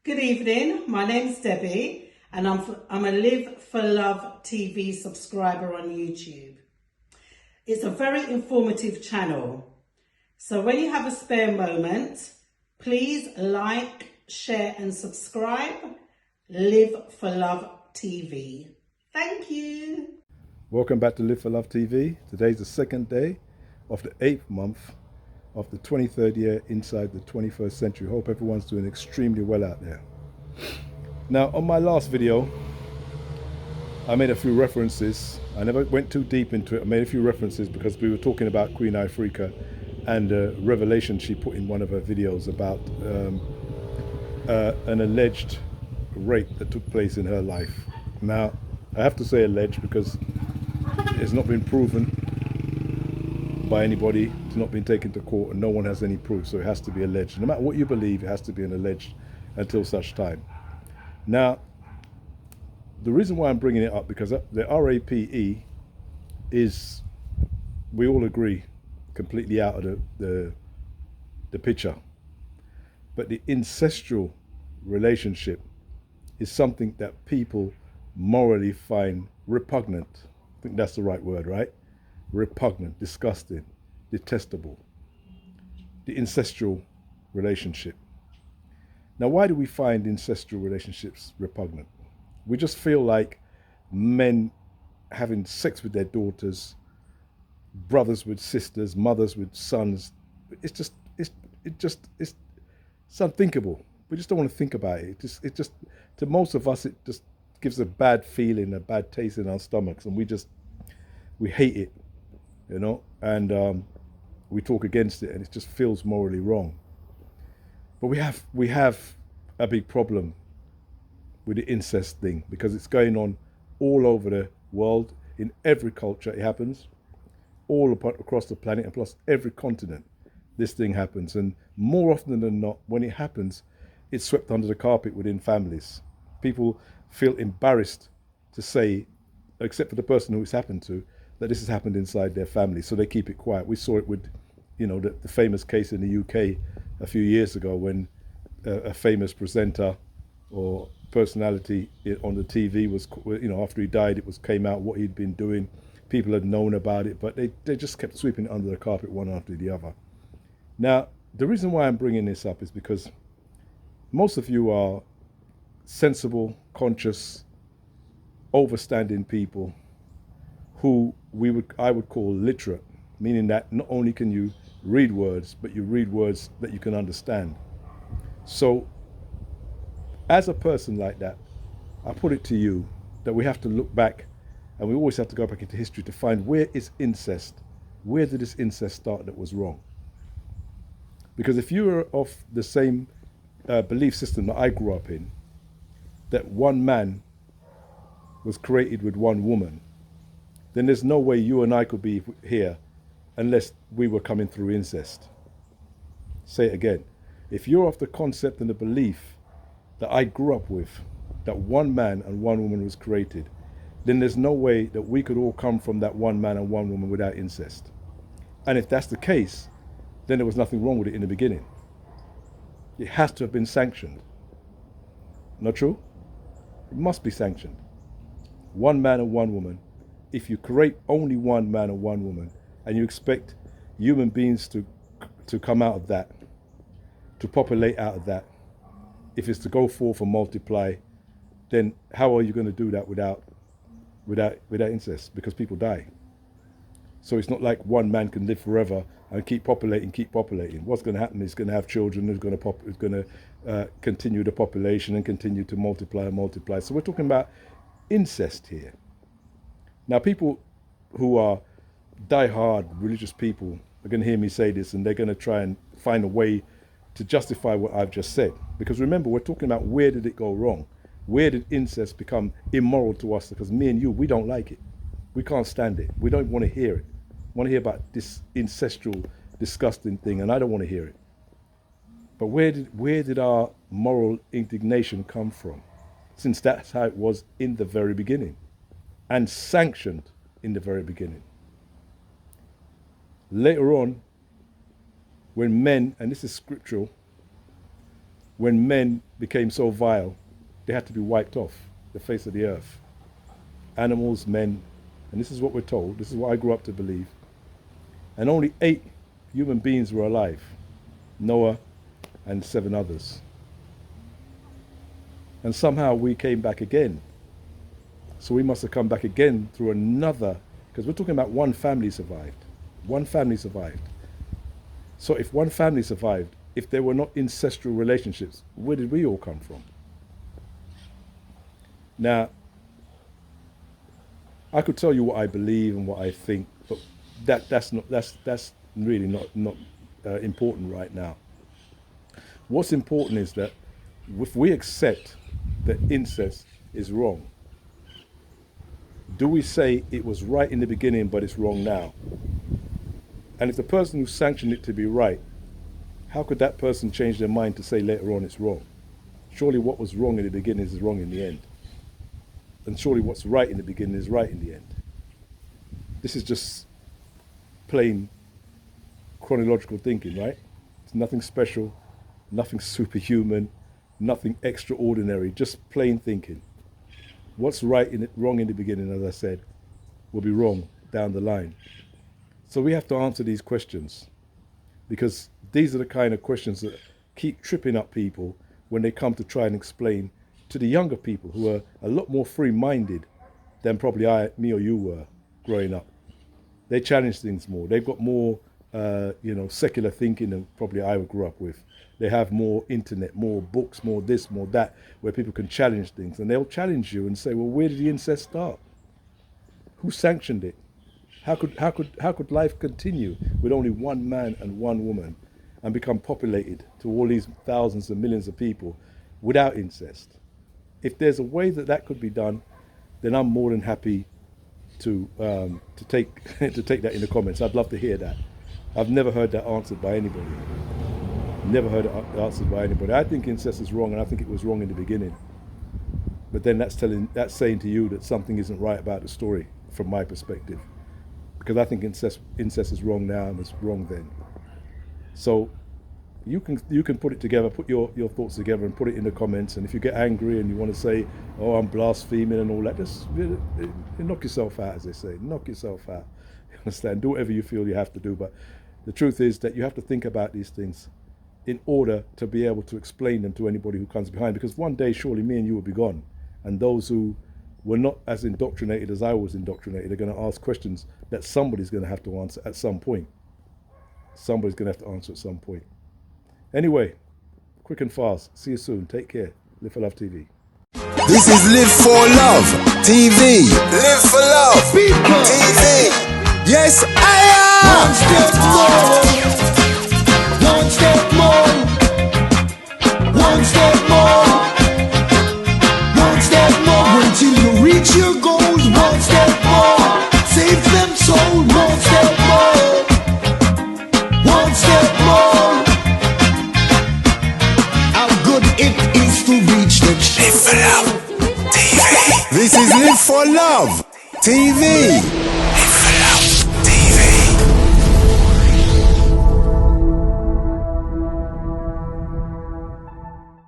Good evening, my name's Debbie and I'm a Live for Love TV subscriber on YouTube. It's a very informative channel, so when you have a spare moment, please like, share and subscribe Live for Love TV. Thank you. Welcome back to Live for Love TV. Today's the second day of the 8th month of the 23rd year inside the 21st century. Hope everyone's doing extremely well out there. Now, on my last video, I made a few references. I never went too deep into it. I made a few references because we were talking about Queen Ifrika and a revelation she put in one of her videos about an alleged rape that took place in her life. Now, I have to say alleged because it's not been proven by anybody. It's not been taken to court and no one has any proof, so it has to be alleged. No matter what you believe, it has to be an alleged until such time. Now, the reason why I'm bringing it up, because the RAPE is, we all agree, completely out of the picture. But the incestual relationship is something that people morally find repugnant. I think that's the right word, right? Repugnant, disgusting, detestable. The incestual relationship. Now, why do we find incestual relationships repugnant? We just feel like men having sex with their daughters, brothers with sisters, mothers with sons. It's unthinkable. We just don't want to think about it. It just to most of us, it just gives a bad feeling, a bad taste in our stomachs, and we hate it, you know, and we talk against it, and it just feels morally wrong. But we have a big problem with the incest thing because it's going on all over the world. In every culture it happens, all across the planet, and plus every continent this thing happens. And more often than not, when it happens, it's swept under the carpet within families. People feel embarrassed to say, except for the person who it's happened to, that this has happened inside their family, so they keep it quiet. We saw it with, you know, the famous case in the UK a few years ago when a famous presenter or personality on the TV was, you know, after he died, came out what he'd been doing. People had known about it, but they just kept sweeping it under the carpet one after the other. Now, the reason why I'm bringing this up is because most of you are sensible, conscious, overstanding people who I would call literate, meaning that not only can you read words, but you read words that you can understand. So, as a person like that, I put it to you that we have to look back, and we always have to go back into history to find where is incest, where did this incest start that was wrong? Because if you are of the same belief system that I grew up in, that one man was created with one woman, then there's no way you and I could be here unless we were coming through incest. Say it again. If you're of the concept and the belief that I grew up with, that one man and one woman was created, then there's no way that we could all come from that one man and one woman without incest. And if that's the case, then there was nothing wrong with it in the beginning. It has to have been sanctioned. Not true? It must be sanctioned. One man and one woman. If you create only one man and one woman, and you expect human beings to come out of that, to populate out of that, if it's to go forth and multiply, then how are you going to do that without incest? Because people die. So it's not like one man can live forever and keep populating. What's going to happen is going to have children who's going to continue the population and continue to multiply and multiply. So we're talking about incest here. Now, people who are die-hard religious people are going to hear me say this, and they're going to try and find a way to justify what I've just said. Because remember, we're talking about where did it go wrong? Where did incest become immoral to us? Because me and you, we don't like it. We can't stand it. We don't want to hear it. We want to hear about this incestual, disgusting thing, and I don't want to hear it. But where did our moral indignation come from? Since that's how it was in the very beginning, and sanctioned in the very beginning. Later on, when men, and this is scriptural, when men became so vile, they had to be wiped off the face of the earth. Animals, men, and this is what we're told, this is what I grew up to believe. And only 8 human beings were alive, Noah and 7 others. And somehow we came back again. So we must have come back again through another, because we're talking about one family survived. One family survived. So if one family survived, if there were not ancestral relationships, where did we all come from? Now, I could tell you what I believe and what I think, but that's really not important right now. What's important is that if we accept that incest is wrong, do we say it was right in the beginning but it's wrong now? And if the person who sanctioned it to be right, how could that person change their mind to say later on it's wrong? Surely what was wrong in the beginning is wrong in the end. And surely what's right in the beginning is right in the end. This is just plain chronological thinking, right? It's nothing special, nothing superhuman, nothing extraordinary, just plain thinking. What's wrong in the beginning, as I said, will be wrong down the line. So we have to answer these questions, because these are the kind of questions that keep tripping up people when they come to try and explain to the younger people who are a lot more free-minded than probably me or you were growing up. They challenge things more. They've got more, secular thinking than probably I grew up with. They have more internet, more books, more this, more that, where people can challenge things. And they'll challenge you and say, well, where did the incest start? Who sanctioned it? How could life continue with only one man and one woman and become populated to all these thousands and millions of people without incest? If there's a way that could be done, then I'm more than happy to take that in the comments. I'd love to hear that. I've never heard that answered by anybody. Never heard it answered by anybody. I think incest is wrong, and I think it was wrong in the beginning. But then that's saying to you that something isn't right about the story from my perspective, because I think incest is wrong now and it's wrong then. So you can put it together, put your thoughts together and put it in the comments. And if you get angry and you want to say, oh, I'm blaspheming and all that, just knock yourself out, as they say. Knock yourself out. You understand? Do whatever you feel you have to do. But the truth is that you have to think about these things in order to be able to explain them to anybody who comes behind. Because one day, surely me and you will be gone. And those who were not as indoctrinated as I was indoctrinated are going to ask questions that somebody's going to have to answer at some point. Somebody's going to have to answer at some point. Anyway, quick and fast. See you soon. Take care. Live for Love TV. This is Live for Love TV. Live for Love TV. Yes, I am. One step more. One step more. One step more. Until you reach your goals. One step more. Save them soul. One step more. One step more. It is to reach the Live for Love TV. This is Live for Love TV.